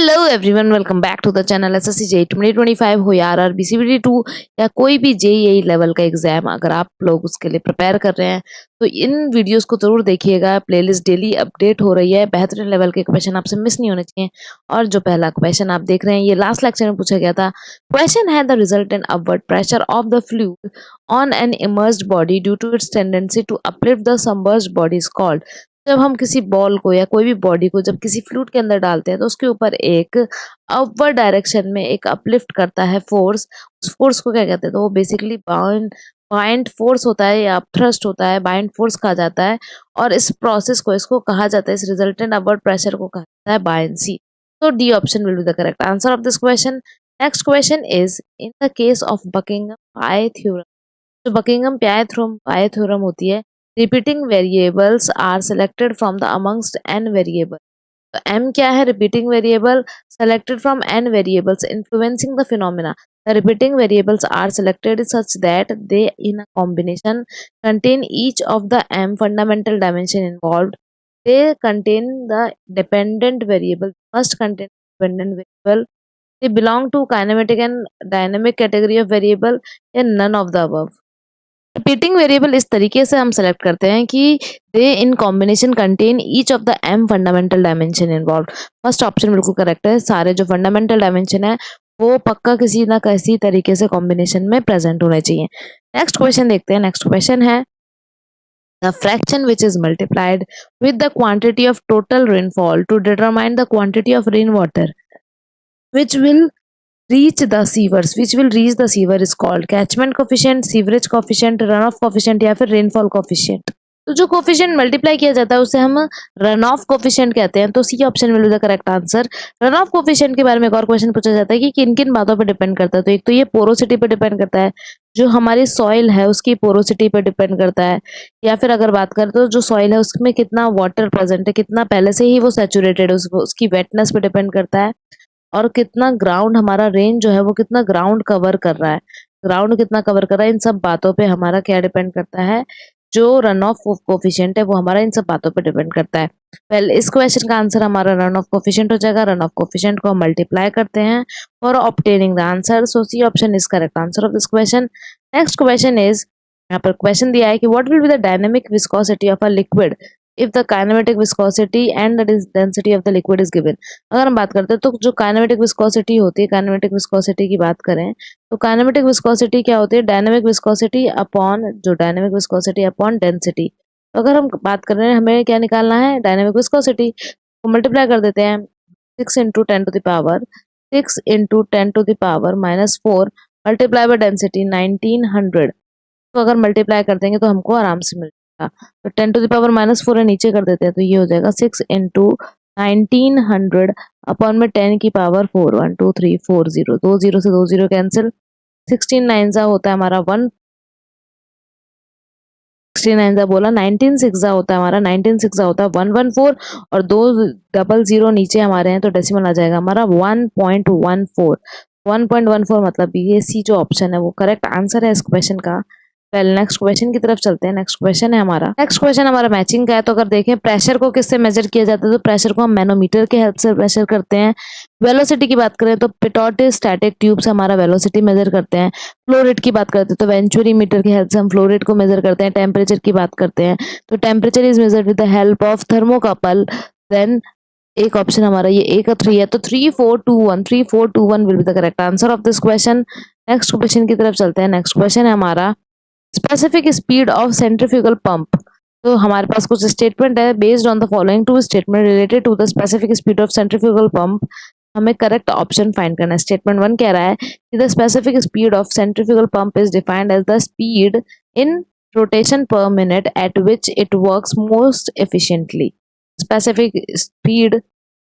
Hello everyone, welcome back to the channel SSC JEE 2025 हो या RRB CBT 2 या कोई भी जेईई लेवल का एग्जाम अगर आप लोग उसके लिए प्रिपेयर कर रहे हैं तो इन वीडियोस को जरूर देखिएगा। प्लेलिस्ट डेली अपडेट हो रही है, बेहतरीन लेवल के क्वेश्चन आपसे मिस नहीं होने चाहिए। और जो पहला क्वेश्चन आप देख रहे हैं ये लास्ट लेक्चर में पूछा गया था। क्वेश्चन है the resultant upward pressure of the fluid on an immersed body due to its tendency to uplift the submerged body is called. जब हम किसी बॉल को या कोई भी बॉडी को जब किसी फ्लूइड के अंदर डालते हैं तो उसके ऊपर एक अपवर्ड डायरेक्शन में एक अपलिफ्ट करता है फोर्स। उस फोर्स को क्या कहते हैं? तो वो बेसिकली बाइंड फोर्स होता है या थ्रस्ट होता है, बाइंड फोर्स कहा जाता है। और इस प्रोसेस को इसको कहा जाता है, इस रिजल्टेंट अपवर्ड प्रेशर को कहा जाता है बायंसी। तो D option will be the correct answer of this question. Next question is in the case of Buckingham pi theorem. जो बकिंगम पाई थ्योरम होती है, repeating variables are selected from the amongst n variable। तो m क्या है? repeating variable selected from n variables influencing the phenomena। The repeating variables are selected such that they in a combination contain each of the m fundamental dimension involved। They contain the dependent variable, must contain dependent variable। They belong to kinematic and dynamic category of variable या none of the above। Repeating variable इस तरीके से हम select करते हैं कि they in combination contain each of the M fundamental dimension involve. First option बिल्कुल correct है, सारे जो फंडामेंटल डायमेंशन है वो पक्का किसी ना किसी तरीके से कॉम्बिनेशन में प्रेजेंट होने चाहिए। नेक्स्ट क्वेश्चन देखते हैं। नेक्स्ट क्वेश्चन है the fraction which is multiplied with the quantity of total rainfall to determine the quantity of rain water which will reach the sewers, which will reach the sewer is called catchment coefficient, sewerage coefficient, runoff coefficient या फिर rainfall coefficient। तो जो coefficient multiply किया जाता है उसे हम run off coefficient कहते हैं। तो C option will be the correct answer. Run off coefficient के बारे में एक और क्वेश्चन पूछा जाता है कि किन किन बातों पर डिपेंड करता है। तो एक तो ये पोरोसिटी पर डिपेंड करता है, जो हमारी सॉइल है उसकी पोरोसिटी पर डिपेंड करता है। या फिर अगर बात करें तो जो सॉइल है उसमें कितना वाटर प्रेजेंट है, कितना पहले से ही वो सैचुरेटेड है, उसकी वेटनेस पे डिपेंड करता है। और कितना ग्राउंड हमारा रेन जो है वो कितना ग्राउंड कवर कर रहा है, ग्राउंड कितना कवर कर रहा है, इन सब बातों पे हमारा क्या डिपेंड करता है। जो रन ऑफ कोफिशिएंट है वो हमारा इन सब बातों पे डिपेंड करता है। वेल इस क्वेश्चन का आंसर हमारा रन ऑफ कोफिशिएंट हो जाएगा। रन ऑफ कोफिशिएंट को हम मल्टीप्लाई करते हैं for obtaining the answer. So C option is correct answer of this question. Next question is, यहाँ पर क्वेश्चन दिया है कि what will be the dynamic viscosity of a liquid if the kinematic viscosity and the density of the liquid is given। अगर हम बात करते हैं तो जो काइनेमेटिक विस्कोसिटी होती है, काइनेमेटिक विस्कोसिटी की बात करें तो काइनेमेटिक विस्कोसिटी क्या होती है? Dynamic viscosity upon dynamic viscosity upon density. तो अगर हम बात कर रहे हैं हमें क्या निकालना है? डायनेमिक विस्कोसिटी को मल्टीप्लाई कर देते हैं 6 into 10 to the power 6 into 10 to the power -4 multiply by density 1900। तो अगर मल्टीप्लाई कर देंगे तो हमको आराम से मिल तो 10 टू द पावर -4 है, नीचे कर देते हैं तो ये हो जाएगा 6 इंटू 1900 अपॉन में 10 की पावर 4 1 2 3 4 0, 2 0 से 2 0 कैंसिल, 16 9 सा होता है हमारा 1, 69 सा बोला, 19 6 सा होता है हमारा 19 6 सा होता है 114 और 2 डबल 0 नीचे हमारे हैं तो डेसिमल आ जाएगा हमारा 1.14। 1.14 मतलब ये सी जो ऑप्शन है वो करेक्ट आंसर है इस क्वेश्चन का। वेल नेक्स्ट क्वेश्चन की तरफ चलते हैं। नेक्स्ट क्वेश्चन हमारा मैचिंग का है। तो अगर देखें प्रेशर को किससे मेजर किया जाता है तो प्रेशर को हम मैनोमीटर के हेल्प से प्रेशर करते हैं। वेलोसिटी की बात करें तो पिटोट स्टैटिक ट्यूब से हमारा वेलोसिटी मेजर करते हैं। फ्लो रेट की बात करते हैं तो वेंचुरी मीटर की हेल्प से हम फ्लो रेट को मेजर करते हैं। टेम्परेचर की बात करते हैं तो temperature is measured with the help of thermocouple. Then एक ऑप्शन हमारा ये ए का 3 है तो 3421 will be the correct answer of this question. Next question की तरफ चलते हैं। नेक्स्ट क्वेश्चन है हमारा specific speed of centrifugal pump. तो हमारे पास कुछ स्टेटमेंट है, based on the following two statement related to the specific speed of centrifugal pump हमें करेक्ट ऑप्शन फाइंड करना है। स्टेटमेंट 1 कह रहा है कि the specific speed of centrifugal pump is defined as the speed in rotation per minute at which it works most efficiently. Specific speed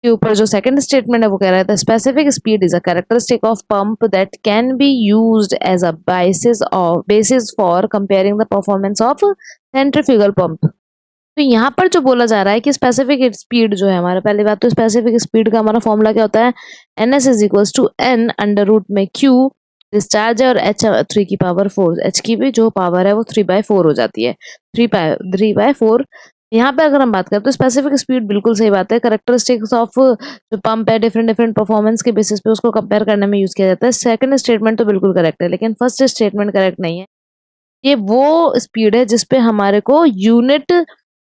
के ऊपर जो सेकंड स्टेटमेंट है वो कह रहा है the specific speed is a characteristic of pump that can be used as a basis for comparing the performance of centrifugal pump. तो यहाँ पर जो बोला जा रहा है कि स्पेसिफिक स्पीड जो है हमारा, पहली बात तो स्पेसिफिक स्पीड का हमारा फॉर्मूला क्या होता है? NS is equals to N under root में Q डिस्चार्ज है और H 3 की पावर 4, H की भी जो पावर है वो 3/4 हो जाती है, 3/4 यहाँ पे अगर हम बात करें तो स्पेसिफिक स्पीड बिल्कुल सही बात है। कैरेक्टरिस्टिक्स ऑफ जो पंप है डिफरेंट डिफरेंट परफॉर्मेंस के बेसिस पे उसको कंपेयर करने में यूज किया जाता है। सेकंड स्टेटमेंट तो बिल्कुल करेक्ट है, लेकिन फर्स्ट स्टेटमेंट करेक्ट नहीं है। ये वो स्पीड है जिसपे हमारे को यूनिट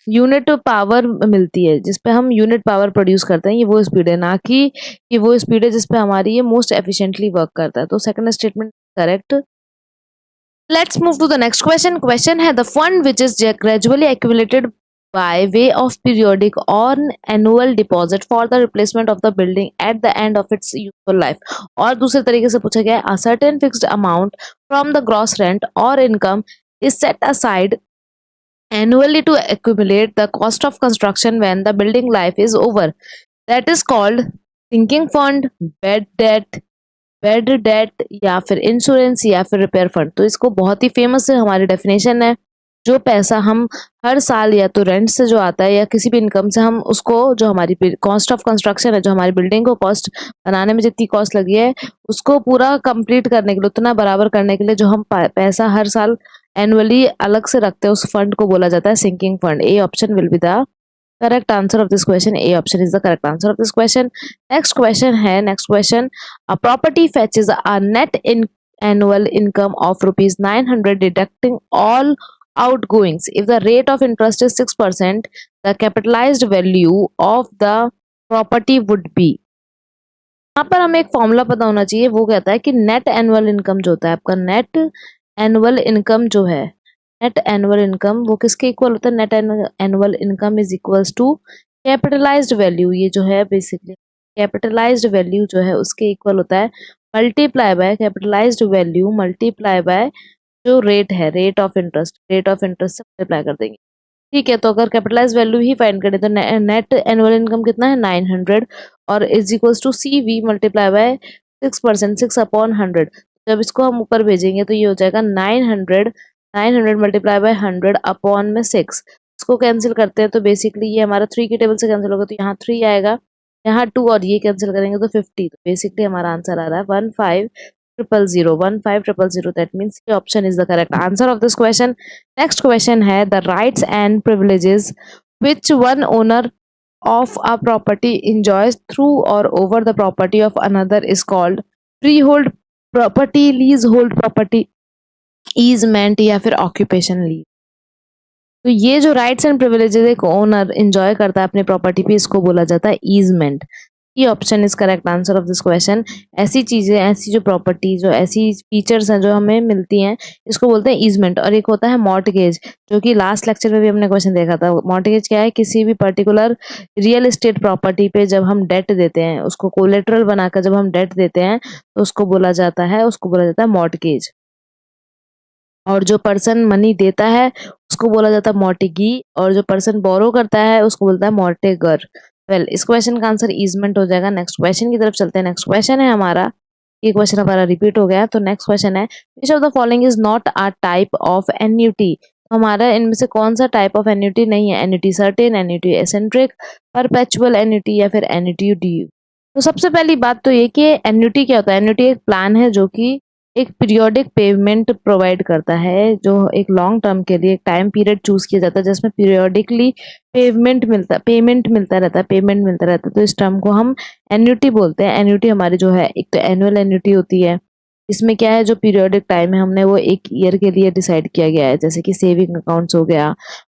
यूनिट पावर मिलती है, जिसपे हम यूनिट पावर प्रोड्यूस करते हैं, ये वो स्पीड है, ना कि ये वो स्पीड है जिसपे हमारी ये मोस्ट एफिशिएंटली वर्क करता है। तो second statement correct. Let's move to the next question. Question है the fund which is gradually accumulated by way of periodic or annual deposit for the replacement of the building at the end of its useful life. और दूसरे तरीके से पूछा गया है a certain fixed amount from the gross rent or income is set aside annually to accumulate the cost of construction when the building life is over. That is called sinking fund, bed date या फिर insurance या फिर repair fund. तो इसको बहुत ही famous है, हमारी definition है, जो पैसा हम हर साल या तो रेंट से जो आता है या किसी भी इनकम से हम उसको, जो हमारी कॉस्ट ऑफ कंस्ट्रक्शन है, जो हमारी बिल्डिंग को कॉस्ट बनाने में जितनी कॉस्ट लगी है उसको पूरा कंप्लीट करने के लिए, उतना बराबर करने के लिए जो हम पैसा हर साल एनुअली अलग से रखते हैं, उस फंड को बोला जाता है sinking fund. A option will be the correct answer of this question. A option is the correct answer of this question. Next question है, next question, a property fetches a net annual income of rupees 900 deducting all outgoings. If the rate of interest is 6%, the capitalized value of the property would be. यहाँ पर हमें एक formula पता होना चाहिए, वो कहता है कि नेट एनुअल इनकम जो होता है आपका, नेट एनुअल इनकम जो है, नेट एनुअल इनकम वो किसके इक्वल होता है? Net annual income is equals to capitalised value. ये जो है बेसिकली कैपिटलाइज्ड वैल्यू जो है उसके इक्वल होता है multiply by capitalised value multiply by जो रेट है, rate of interest, rate of interest से मल्टीप्लाई कर देंगे। ठीक है, तो अगर कैपिटलाइज वैल्यू ही फाइंड करें तो नेट एनुअल इनकम कितना है? 900 और is equals to C V multiply by 6%, 6/100। जब इसको हम ऊपर भेजेंगे तो ये हो जाएगा 900 मल्टीप्लाई बाय 100 अपॉन में 6। इसको कैंसिल करते हैं तो बेसिकली ये हमारा 3 की टेबल से कैंसिल होगा, तो यहाँ 3 आएगा, यहाँ 2 और ये कैंसिल करेंगे तो 50। तो बेसिकली हमारा आंसर आ रहा है 1500 दैट मीन्स ये option is the correct answer of this question. Next question है the rights and privileges which one owner of a property enjoys through or over the property of another is called freehold property, leasehold property, easement या फिर occupation lease. तो ये जो rights and privileges एक owner enjoy करता है अपनी property पे, इसको बोला जाता है ईजमेंट। ये option is correct answer of this question. ऐसी चीजें, ऐसी जो प्रॉपर्टी, जो ऐसी फीचर्स हैं जो हमें मिलती हैं, इसको बोलते हैं ईजमेंट। और एक होता है मॉर्टगेज, जो कि लास्ट लेक्चर में भी हमने क्वेश्चन देखा था। मॉर्टगेज क्या है? किसी भी पर्टिकुलर रियल एस्टेट प्रॉपर्टी पे जब हम डेट देते हैं, उसको कोलेटरल बनाकर जब हम डेट देते हैं तो उसको बोला जाता है मॉर्टगेज। और जो पर्सन मनी देता है उसको बोला जाता है मॉर्टिगी, और जो पर्सन बोरो करता है उसको बोलता है मॉर्टेगर। वेल, इस क्वेश्चन का आंसर ईजमेंट हो जाएगा। नेक्स्ट क्वेश्चन की तरफ चलते हैं। नेक्स्ट क्वेश्चन है हमारा, ये क्वेश्चन हमारा रिपीट हो गया, तो नेक्स्ट क्वेश्चन है which of the following is not a type of annuity. हमारा इनमें से कौन सा टाइप ऑफ एन्युटी नहीं है? Annuity certain, annuity eccentric, perpetual annuity या फिर एन्युटी ड्यू। तो सबसे पहली बात तो ये कि एन्युटी क्या होता है? एन्युटी एक प्लान है जो कि एक पीरियोडिक पेमेंट प्रोवाइड करता है, जो एक लॉन्ग टर्म के लिए एक टाइम पीरियड चूज किया जाता है जिसमें पीरियोडिकली पेमेंट मिलता रहता है। तो इस टर्म को हम एन्युटी बोलते हैं। एन्युटी हमारी जो है, एक तो एनुअल एन्युटी होती है, इसमें क्या है, जो पीरियोडिक टाइम है हमने वो एक ईयर के लिए डिसाइड किया गया है, जैसे कि सेविंग अकाउंट्स हो गया,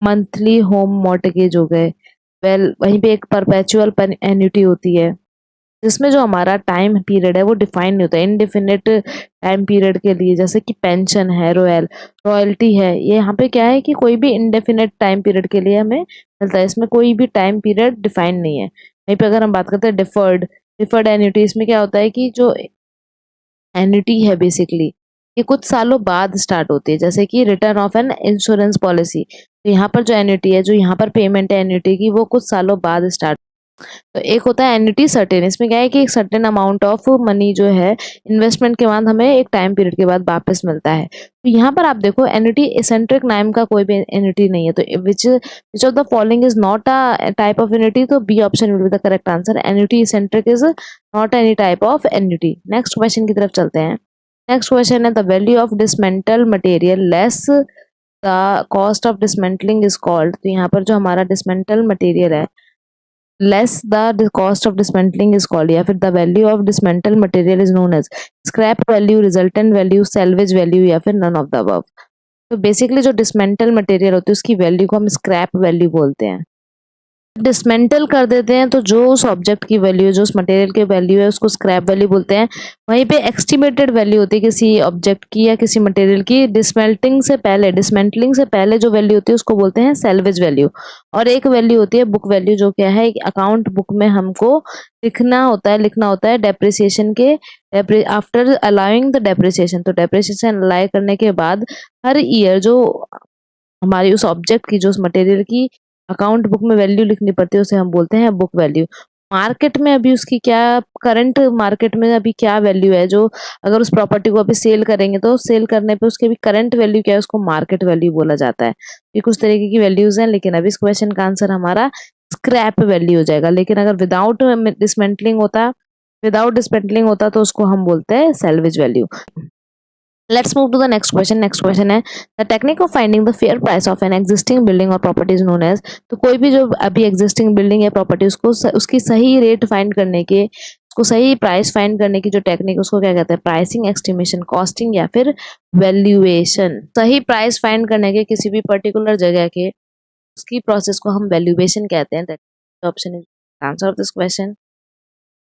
मंथली होम मॉर्टगेज हो गए। वेल, वहीं पे एक परपेचुअल एन्युटी होती है जिसमें जो हमारा टाइम पीरियड है वो डिफाइन नहीं होता है, इनडिफिनिट टाइम पीरियड के लिए, जैसे कि पेंशन है, रॉयल्टी है। ये यहाँ पे क्या है कि कोई भी इनडेफिनिट टाइम पीरियड के लिए हमें मिलता है, इसमें कोई भी टाइम पीरियड डिफाइन नहीं है। वहीं पे अगर हम बात करते हैं डिफर्ड एन्युटी, इसमें क्या होता है कि जो एन्युटी है बेसिकली ये कुछ सालों बाद स्टार्ट होती है, जैसे कि return of an insurance policy. तो यहाँ पर जो एन्युटी है, जो यहाँ पर पेमेंट है एन्युटी की, वो कुछ सालों बाद स्टार्ट। तो एक होता है एन्युटी सर्टेन, इसमें क्या है कि एक सर्टेन अमाउंट ऑफ मनी जो है इन्वेस्टमेंट के बाद हमें एक टाइम पीरियड के बाद वापस मिलता है। तो यहाँ पर आप देखो एन्युटी एसेंट्रिक नाम का कोई भी एन्युटी नहीं है, तो which of the following is not a type of annuity. तो B option will be the correct answer. Annuity eccentric is not any type of annuity. Next question की तरफ चलते हैं। नेक्स्ट क्वेश्चन है the value of dismantle material less the cost of dismantling is called, तो यहाँ पर जो हमारा डिसमेंटल मटेरियल है less the cost of dismantling is called, या फिर the value of dismantle material is known as scrap value, resultant value, salvage value, या फिर नन ऑफ द अबव। तो बेसिकली जो डिसमेंटल मटेरियल होती है उसकी वैल्यू को हम स्क्रैप वैल्यू बोलते हैं। डिसमेंटल कर देते हैं तो जो उस ऑब्जेक्ट की वैल्यू है, जो उस मटेरियल की वैल्यू है, उसको स्क्रैप वैल्यू बोलते हैं। वहीं पे एस्टिमेटेड वैल्यू होती है किसी ऑब्जेक्ट की या किसी मटेरियल की डिसमेंटलिंग से पहले जो वैल्यू होती है उसको बोलते हैं सैल्वेज वैल्यू। और एक वैल्यू होती है बुक वैल्यू, जो क्या है अकाउंट बुक में हमको लिखना होता है डेप्रिसिएशन के आफ्टर अलाउइंग द डेप्रिसिएशन। तो डेप्रिसिएशन अलाउ करने के बाद हर ईयर जो हमारी उस ऑब्जेक्ट की, जो उस मटेरियल की अकाउंट बुक में वैल्यू लिखनी पड़ती है उसे हम बोलते हैं बुक वैल्यू। मार्केट में अभी उसकी क्या, करंट मार्केट में अभी क्या वैल्यू है, जो अगर उस प्रॉपर्टी को अभी सेल करेंगे तो सेल करने पे उसकी भी करंट वैल्यू क्या है, उसको मार्केट वैल्यू बोला जाता है। ये कुछ तरीके की वैल्यूज हैं, लेकिन अभी इस क्वेश्चन का आंसर हमारा स्क्रैप वैल्यू हो जाएगा। लेकिन अगर विदाउट डिसमेंटलिंग होता तो उसको हम बोलते हैं salvage value. Let's move to the next question. Next question है the technique of finding the fair price of an existing building or property is known as। तो कोई भी जो अभी existing building या property उसकी सही रेट फाइंड करने के, उसको सही प्राइस फाइंड करने की जो टेक्निक उसको क्या कहते हैं, प्राइसिंग, एस्टिमेशन, कॉस्टिंग या फिर वैल्यूएशन। सही प्राइस फाइंड करने के किसी भी पर्टिकुलर जगह के उसकी प्रोसेस को हम वैल्यूएशन कहते हैं। Option is answer of this question.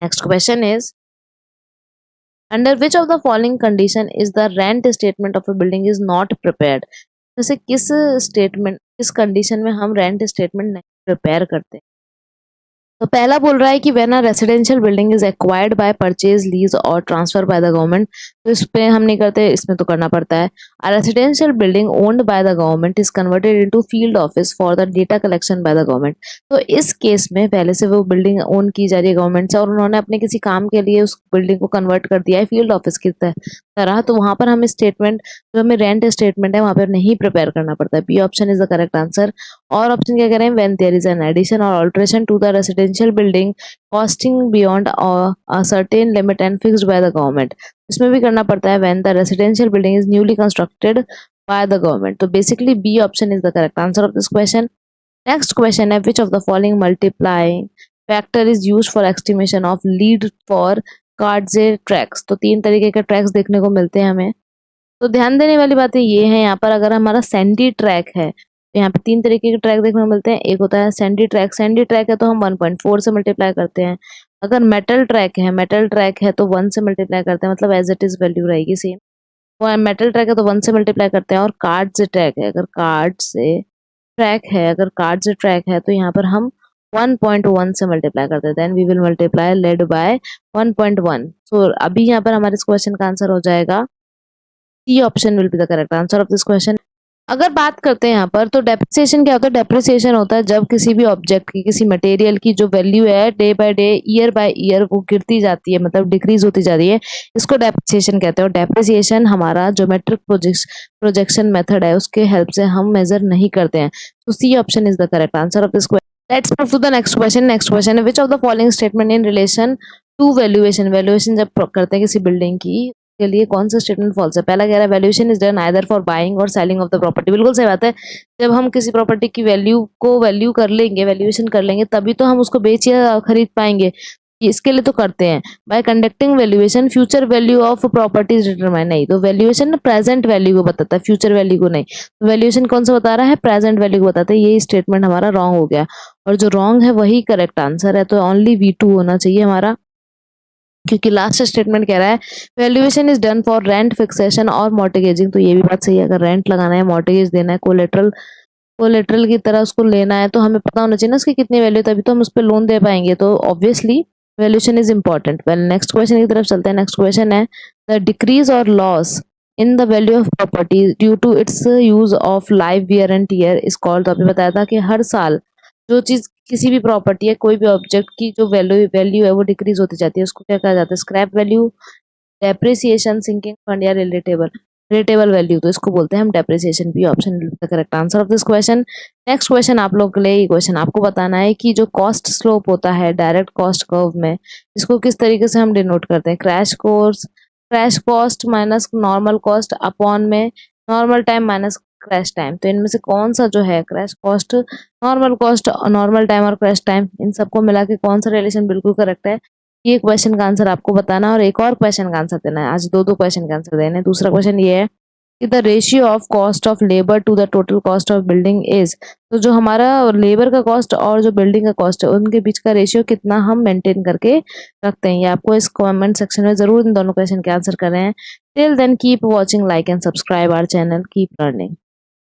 Next question is under which of the following condition is the rent statement of a building is not prepared. जैसे किस कंडीशन में हम रेंट स्टेटमेंट नहीं प्रिपेयर करते। तो पहला बोल रहा है कि when a residential building is acquired by purchase, lease और ट्रांसफर बाय द गवर्नमेंट। तो इस पे हम नहीं करते, इसमें तो करना पड़ता है। A residential building owned by the government is converted into field office for the data collection bye the government. तो इस केस में पहले से वो बिल्डिंग ओन की जा रही है गवर्नमेंट से और उन्होंने अपने किसी काम के लिए उस बिल्डिंग को कन्वर्ट कर दिया है फील्ड ऑफिस की तरह, तो वहां पर हमें स्टेटमेंट, जो हमें रेंट स्टेटमेंट है वहां पर नहीं प्रिपेयर करना पड़ता है। B option is the correct answer. और ऑप्शन क्या करें, when there is an addition or alteration to the residential building costing beyond a certain limit and fixed by the government. इसमें भी करना पड़ता है when the residential building is newly constructed by the government. तो basically B option is the correct answer of this question. Next question है which of the following multiplying factor is used for estimation of lead for cartage tracks. तो 3 तरीके के tracks देखने को मिलते हैं हमें। तो ध्यान देने वाली बातें ये है, यहाँ पर अगर हमारा सैंडी ट्रैक है तो यहाँ पे 3 तरीके के ट्रैक देखने को मिलते हैं। एक होता है सैंडी ट्रैक है तो हम 1.4 से मल्टीप्लाई करते हैं। अगर मेटल ट्रैक है तो 1 से मल्टीप्लाई करते हैं, मतलब एज इट इज वैल्यू रहेगी सेम। वो मेटल ट्रैक है तो 1 से मल्टीप्लाई करते हैं। और कार्ड से ट्रैक है, अगर कार्ड से ट्रैक है तो यहाँ पर हम 1.1 से मल्टीप्लाई करते हैं। Then we will multiply lead by 1.1। So अभी यहाँ पर हमारे इस क्वेश्चन का आंसर हो जाएगा C option will be the correct answer of this question. अगर बात करते हैं यहाँ पर तो डेप्रिसिएशन क्या होता है, डेप्रिसिएशन होता है जब किसी भी ऑब्जेक्ट की, किसी मटेरियल की जो वैल्यू है day by day, year by year वो गिरती जाती है, मतलब डिक्रीज होती जा रही है, इसको डेप्रिसिएशन कहते हैं। और डेप्रिसिएशन हमारा ज्योमेट्रिक प्रोजेक्शन मेथड है, उसके हेल्प से हम मेजर नहीं करते हैं। तो C option is the correct answer of this question. Let's move to the next question. Next question है which of the following statement in relation to valuation जब करते हैं किसी बिल्डिंग की के लिए कौन सा स्टेटमेंट फॉल्स है। पहला कह रहा है valuation is done either for buying और सेलिंग ऑफ द प्रॉपर्टी। बिल्कुल सही बात है, जब हम किसी प्रॉपर्टी की वैल्यू कर लेंगे, वैल्यूएशन कर लेंगे, तभी तो हम उसको बेच या खरीद पाएंगे। इसके लिए तो करते हैं। Bye conducting valuation future value of properties determine. नहीं, तो वैल्यूएशन प्रेजेंट वैल्यू को बताता है, फ्यूचर वैल्यू को नहीं। तो वैल्यूएशन कौन सा बता रहा है, प्रेजेंट वैल्यू को बताता है। ये स्टेटमेंट हमारा रॉन्ग हो गया और जो रॉन्ग है वही करेक्ट आंसर है। तो ओनली V2 होना चाहिए हमारा, क्योंकि लास्ट स्टेटमेंट कह रहा है valuation is done for rent fixation और मॉर्टगेजिंग। तो ये भी बात सही है, अगर रेंट लगाना है, मॉर्टगेज देना है, कोलेटरल की तरह उसको लेना है, तो हमें पता होना चाहिए ना उसकी कितनी वैल्यू, तभी तो हम उस पर लोन दे पाएंगे। तो obviously valuation is important. Well next question की तरफ चलते हैं। नेक्स्ट क्वेश्चन है the decrease or loss in the value of property due to its use of life wear and tear is called. तो आपने बताया था कि हर साल जो चीज किसी भी प्रॉपर्टी है, कोई भी ऑब्जेक्ट की जो वैल्यू है वो डिक्रीज होती जाती है, उसको क्या कहा जाता है, scrap value, depreciation, sinking fund या रिलेटेबल वैल्यू। तो इसको बोलते हैं हम depreciation. B option the correct answer of this question. Next question आप लोग के लिए, ये क्वेश्चन आपको बताना है कि जो कॉस्ट स्लोप होता है डायरेक्ट कॉस्ट कर्व में, इसको किस तरीके से हम डिनोट करते हैं। Crash cost minus normal cost upon में normal time minus crash time. तो इनमें से कौन सा जो है crash cost, normal cost, normal time और क्रैश टाइम, इन सबको मिला के कौन सा रिलेशन बिल्कुल करेक्ट है, ये क्वेश्चन का आंसर आपको बताना है और एक और क्वेश्चन का आंसर देना है। आज दो दो क्वेश्चन का आंसर देने हैं। दूसरा क्वेश्चन ये है कि the ratio of cost of labour to the total cost of building is. तो जो हमारा लेबर का कॉस्ट और जो बिल्डिंग का कॉस्ट है उनके बीच का रेशियो कितना हम मेंटेन करके रखते हैं, ये आपको इस कमेंट सेक्शन में जरूर इन दोनों क्वेश्चन के आंसर कर रहे हैं। Till then keep watching, like and subscribe our channel, keep learning.